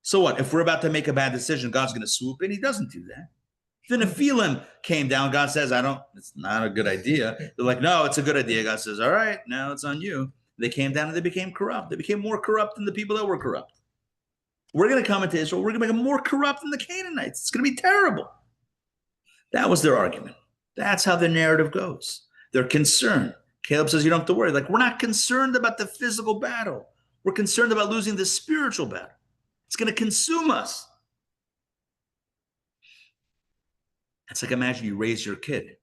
So what? If we're about to make a bad decision, God's going to swoop in? He doesn't do that. The Nephilim came down. God says, it's not a good idea. They're like, no, it's a good idea. God says, all right, now it's on you. They came down and they became corrupt. They became more corrupt than the people that were corrupt. We're going to come into Israel. We're going to make them more corrupt than the Canaanites. It's going to be terrible. That was their argument. That's how the narrative goes. They're concerned. Caleb says, you don't have to worry. Like, we're not concerned about the physical battle. We're concerned about losing the spiritual battle. It's going to consume us. It's like, imagine you raise your kid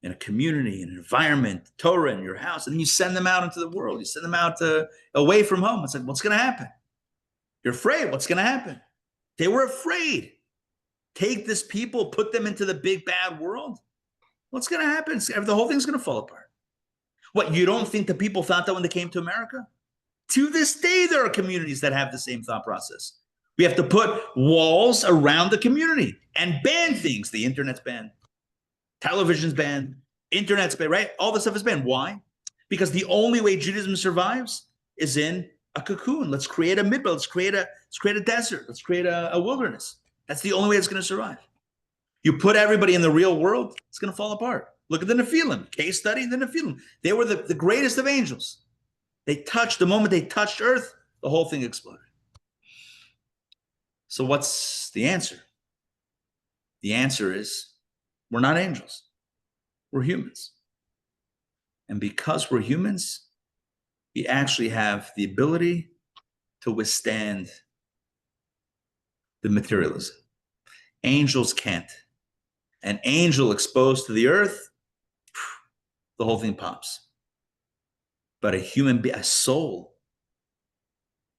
in a community, in an environment, Torah in your house, and then you send them out into the world. You send them out away from home. It's like, what's going to happen? You're afraid. What's going to happen? They were afraid. Take this people, put them into the big bad world. What's going to happen? The whole thing's going to fall apart. What, you don't think the people thought that when they came to America? To this day, there are communities that have the same thought process. We have to put walls around the community and ban things. The internet's banned. Television's banned. Internet's banned, right? All this stuff is banned. Why? Because the only way Judaism survives is in a cocoon. Let's create a midbar. Let's create a desert. Let's create a wilderness. That's the only way it's going to survive. You put everybody in the real world, it's going to fall apart. Look at the Nephilim. Case study, the Nephilim. They were the greatest of angels. The moment they touched earth, the whole thing exploded. So what's the answer? The answer is, we're not angels. We're humans. And because we're humans, we actually have the ability to withstand the materialism. Angels can't. An angel exposed to the earth, the whole thing pops. But a soul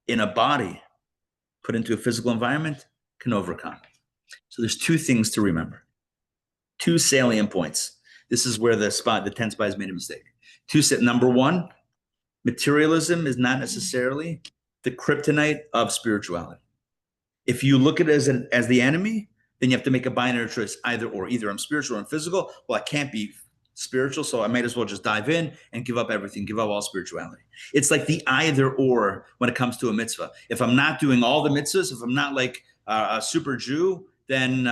in a body put into a physical environment can overcome. So there's two things to remember. Two salient points. This is where the 10 spies made a mistake. Number one, materialism is not necessarily the kryptonite of spirituality. If you look at it as the enemy, then you have to make a binary choice, either or. Either I'm spiritual or I'm physical. Well, I can't be spiritual, so I might as well just dive in and give up everything, give up all spirituality. It's like the either or when it comes to a mitzvah. If I'm not doing all the mitzvahs, if I'm not like a super Jew, then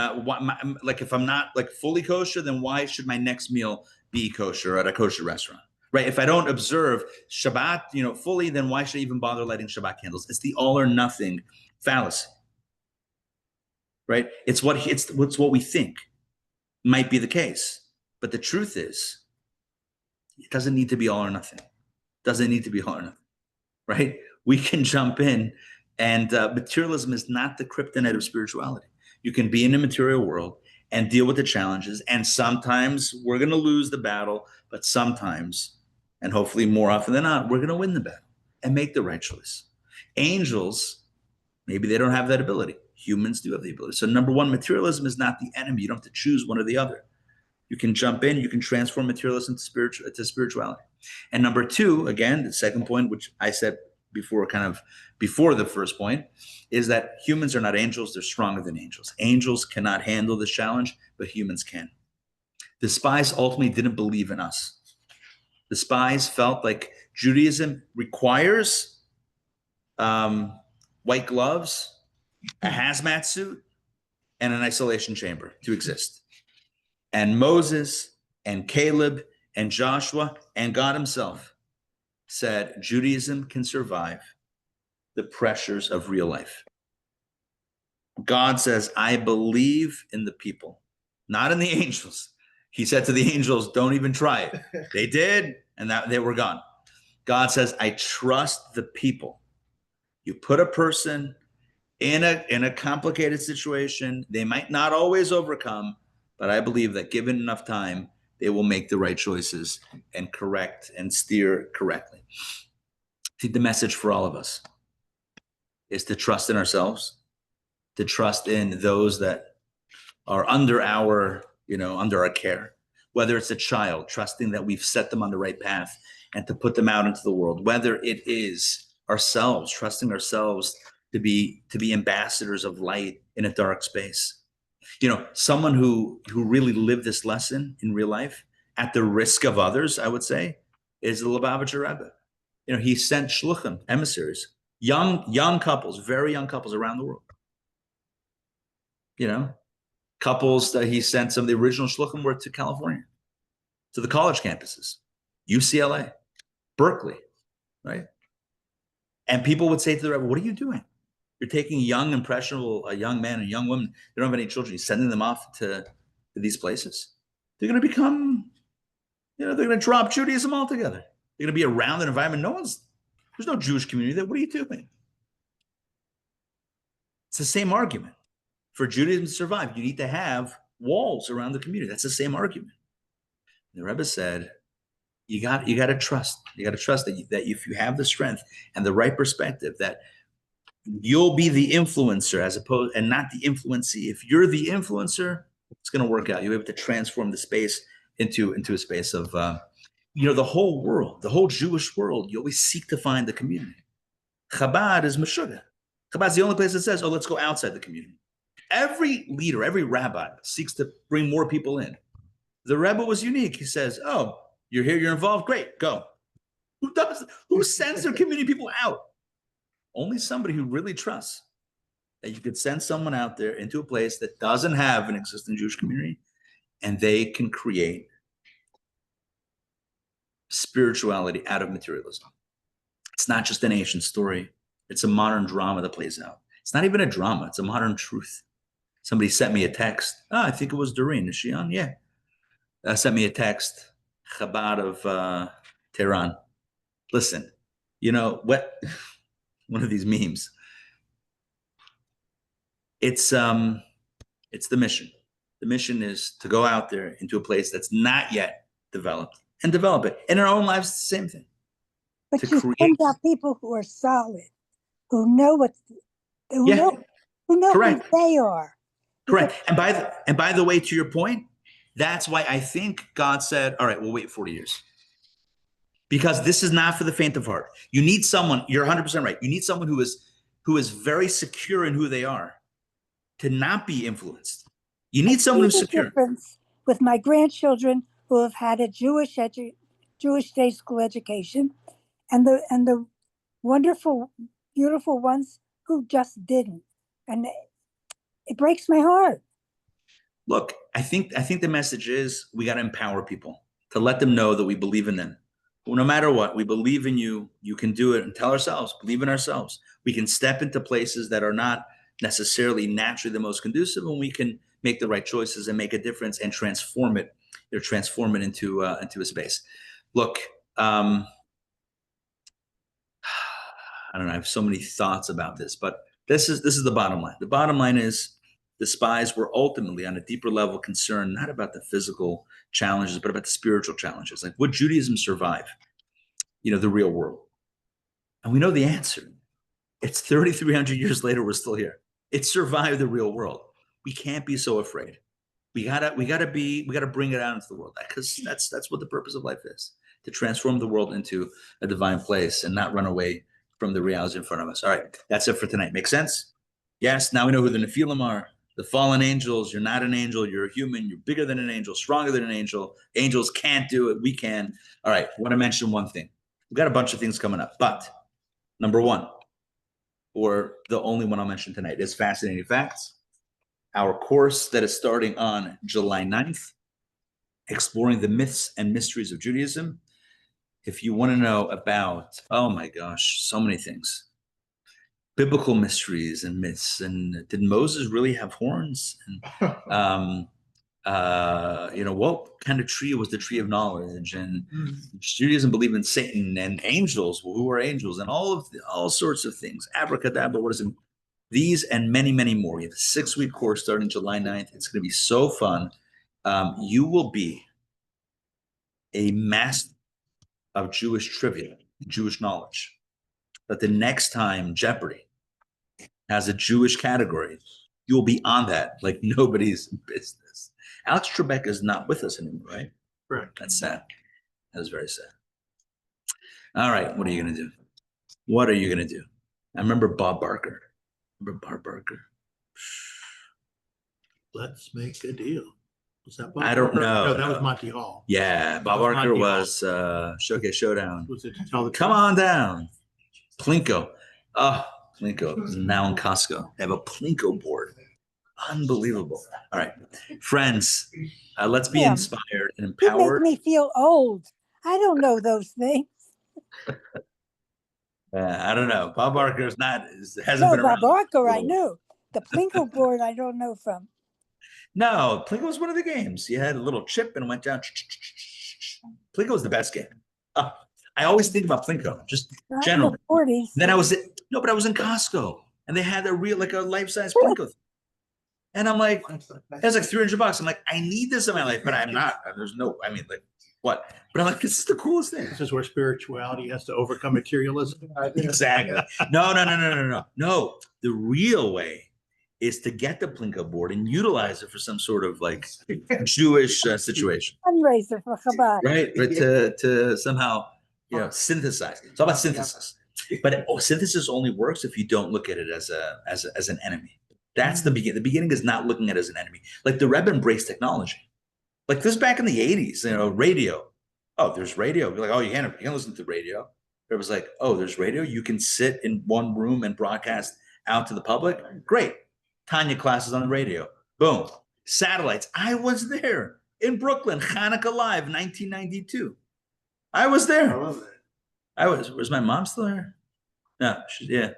like if I'm not like fully kosher, then why should my next meal be kosher at a kosher restaurant? Right? If I don't observe Shabbat, fully, then why should I even bother lighting Shabbat candles? It's the all or nothing fallacy. Right? It's what we think might be the case. But the truth is, it doesn't need to be all or nothing. Doesn't need to be all or nothing, right? We can jump in, and materialism is not the kryptonite of spirituality. You can be in a material world and deal with the challenges, and sometimes we're going to lose the battle, but sometimes, and hopefully more often than not, we're going to win the battle and make the right choice. Angels, maybe they don't have that ability. Humans do have the ability. So number one, materialism is not the enemy. You don't have to choose one or the other. You can jump in, you can transform materialism to spirituality. And number two, again, the second point, which I said before, kind of before the first point, is that humans are not angels, they're stronger than angels. Angels cannot handle this challenge, but humans can. The spies ultimately didn't believe in us. The spies felt like Judaism requires white gloves, a hazmat suit, and an isolation chamber to exist. And Moses and Caleb and Joshua and God himself said Judaism can survive the pressures of real life. God says, I believe in the people, not in the angels. He said to the angels, don't even try it. They did, and they were gone. God says, I trust the people. You put a person in a complicated situation, they might not always overcome, but I believe that given enough time, they will make the right choices and correct and steer correctly. I think the message for all of us is to trust in ourselves, to trust in those that are under our care, whether it's a child, trusting that we've set them on the right path and to put them out into the world, whether it is ourselves, trusting ourselves to be ambassadors of light in a dark space. Someone who really lived this lesson in real life at the risk of others, I would say, is the Lubavitcher Rebbe. He sent shluchim, emissaries, young couples, very young couples around the world. Couples that he sent, some of the original shluchim were to California, to the college campuses, UCLA, Berkeley, right? And people would say to the Rebbe, what are you doing? You're taking a young man and a young woman, they don't have any children, you're sending them off to these places. They're going to become, they're going to drop Judaism altogether. They're going to be around an environment. There's no Jewish community there. What are you doing? It's the same argument. For Judaism to survive, you need to have walls around the community. That's the same argument. And the Rebbe said, you got to trust. You got to trust that if you have the strength and the right perspective, that you'll be the influencer and not the influencee. If you're the influencer, it's going to work out. You'll be able to transform the space into a space of, the whole world, the whole Jewish world. You always seek to find the community. Chabad is Meshuggah. Chabad is the only place that says, let's go outside the community. Every leader, every rabbi seeks to bring more people in. The Rebbe was unique. He says, you're here, you're involved, great, go. Who sends their community people out? Only somebody who really trusts that you could send someone out there into a place that doesn't have an existing Jewish community, and they can create spirituality out of materialism. It's not just an ancient story. It's a modern drama that plays out. It's not even a drama. It's a modern truth. Somebody sent me a text. I think it was Doreen. Is she on? Yeah. Sent me a text. Chabad of Tehran. Listen, what? One of these memes. It's the mission. The mission is to go out there into a place that's not yet developed and develop it. And in our own lives, it's the same thing. But you send out people who are solid, who know who know Correct. who they are. Correct. And by the way, to your point, that's why I think God said, all right, we'll wait 40 years. Because this is not for the faint of heart. You need someone, you're 100% right. You need someone who is very secure in who they are, to not be influenced. You need I someone see who's the secure. difference with my grandchildren who have had a Jewish day school education, and the wonderful, beautiful ones who just didn't, and it breaks my heart. Look, I think the message is we got to empower people to let them know that we believe in them. Well, no matter what, we believe in you. You can do it, and tell ourselves, believe in ourselves. We can step into places that are not necessarily naturally the most conducive, and we can make the right choices and make a difference and transform it into a space. Look, I don't know. I have so many thoughts about this, but this is the bottom line. The bottom line is the spies were ultimately on a deeper level concerned not about the physical challenges, but about the spiritual challenges. Like, would Judaism survive, the real world? And we know the answer. It's 3,300 years later, we're still here. It survived the real world. We can't be so afraid. We gotta bring it out into the world, because that's what the purpose of life is, to transform the world into a divine place and not run away from the realities in front of us. All right, that's it for tonight. Make sense? Yes. Now we know who the Nephilim are, the fallen angels. You're not an angel. You're a human. You're bigger than an angel, stronger than an angel. Angels can't do it. We can. All right. I want to mention one thing. We've got a bunch of things coming up, but number one, or the only one I'll mention tonight, is Fascinating Facts, our course that is starting on July 9th, exploring the myths and mysteries of Judaism. If you want to know about, oh my gosh, so many things, biblical mysteries and myths, and did Moses really have horns? And what kind of tree was the tree of knowledge? And Judaism believed in Satan and angels. Well, who are angels? And all sorts of things. Abracadabra, what is it? These and many, many more. We have a 6-week course starting July 9th. It's going to be so fun. You will be a master of Jewish trivia, Jewish knowledge. But the next time Jeopardy has a Jewish category, you'll be on that like nobody's business. Alex Trebek is not with us anymore, right? Right. That's sad. That is very sad. All right, what are you going to do? What are you going to do? I remember Bob Barker. Remember Bob Barker? Let's make a deal. Was that Bob I don't Barker? know. No, that was Monty Hall. Yeah, Bob was Barker Monty was Showcase Showdown. Was it to tell the Come truth? on down. Plinko. Oh, Plinko is now in Costco. They have a Plinko board. Unbelievable. All right, friends, let's be Yeah. inspired and You make empowered. me feel old. I don't know those things. I don't know. Bob Barker hasn't No, been around. Bob Barker, I Little- knew. The Plinko board, I don't know from. No, Plinko was one of the games. You had a little chip and it went down. Plinko was the best game. I always think about Plinko, just Not generally. in the 40s. Then I was in Costco, and they had a life-size Plinko. And I'm like, it was like $300. I'm like, I need this in my life, but I'm not. What? But I'm like, this is the coolest thing. This is where spirituality has to overcome materialism. Exactly. No. No, the real way is to get the Plinko board and utilize it for some sort of like Jewish situation, Fundraiser for Chabad. right? But to somehow, synthesize. It's all about synthesis. But synthesis only works if you don't look at it as an enemy. That's the beginning. The beginning is not looking at it as an enemy. Like the Rebbe embraced technology. Like this back in the 80s, radio. Oh, there's radio. You're like, oh, you can't listen to the radio. It was like, oh, there's radio. You can sit in one room and broadcast out to the public. Great. Tanya classes on the radio. Boom. Satellites. I was there in Brooklyn, Hanukkah Live, 1992. I was there. I love that. Was my mom still there? No,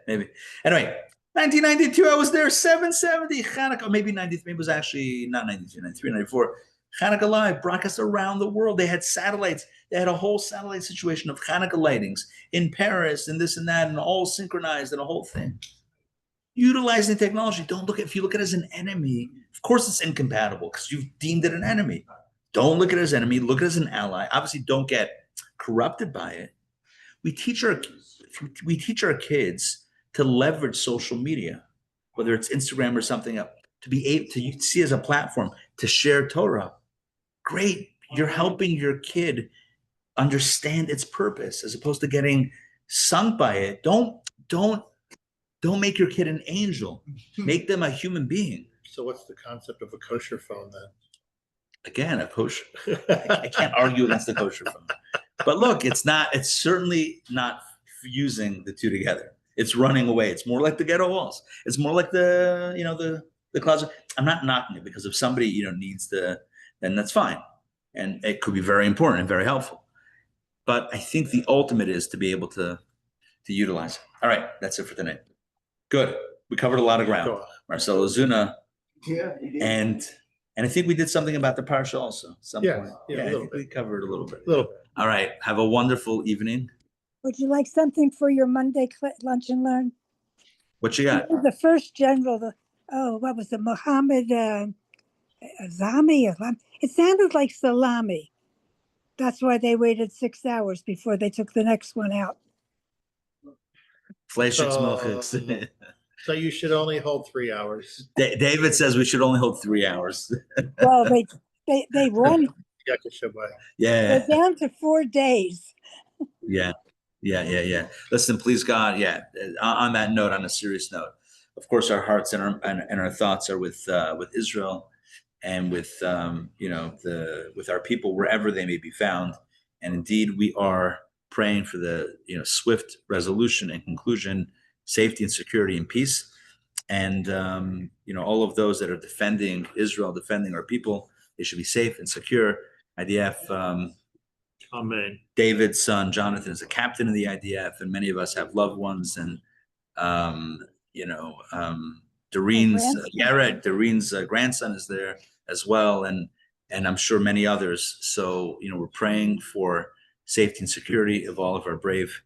maybe. Anyway, 1992, I was there. 770 Hanukkah, maybe 93. Maybe it was actually not 92, 93, 94. Hanukkah Live broadcast around the world. They had satellites. They had a whole satellite situation of Hanukkah lightings in Paris and this and that, and all synchronized and a whole thing. Utilizing technology. If you look at it as an enemy, of course it's incompatible because you've deemed it an enemy. Don't look at it as an enemy. Look at it as an ally. Obviously, don't get corrupted by it. We teach our kids to leverage social media, whether it's Instagram or something else, to be able to see as a platform to share Torah. Great. You're helping your kid understand its purpose as opposed to getting sunk by it. Don't make your kid an angel. Make them a human being. So what's the concept of a kosher phone then? Again, a kosher. I can't argue against the kosher phone. But look, it's certainly not fusing the two together. It's running away. It's more like the ghetto walls. It's more like the closet. I'm not knocking it, because if somebody, needs then that's fine. And it could be very important and very helpful. But I think the ultimate is to be able to utilize it. All right, that's it for tonight. Good. We covered a lot of ground. Marcelo Zuna. Yeah, you did. And I think we did something about the Parsha also at some point. Yeah, I think we covered a little bit. A little bit. All right. Have a wonderful evening. Would you like something for your Monday lunch and learn? What you got? The first general, what was it? Muhammad Azami? It sounded like salami. That's why they waited 6 hours before they took the next one out. So you should only hold 3 hours. David says we should only hold 3 hours. Well, they won. Yeah. They're down to 4 days. Yeah. Listen, please God. Yeah. On that note, on a serious note, of course, our hearts and our thoughts are with Israel and with with our people wherever they may be found. And indeed, we are praying for the swift resolution and conclusion, safety and security and peace. And all of those that are defending Israel, defending our people, they should be safe and secure. IDF. Amen. David's son Jonathan is a captain of the IDF, and many of us have loved ones. And Doreen's grandson is there as well, and I'm sure many others. So we're praying for safety and security of all of our brave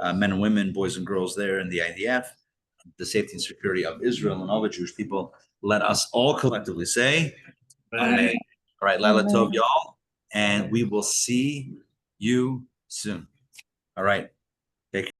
men and women, boys and girls there in the IDF, the safety and security of Israel and all the Jewish people. Let us all collectively say, Amen. All right, Laila Tov, y'all, and we will see you soon. All right.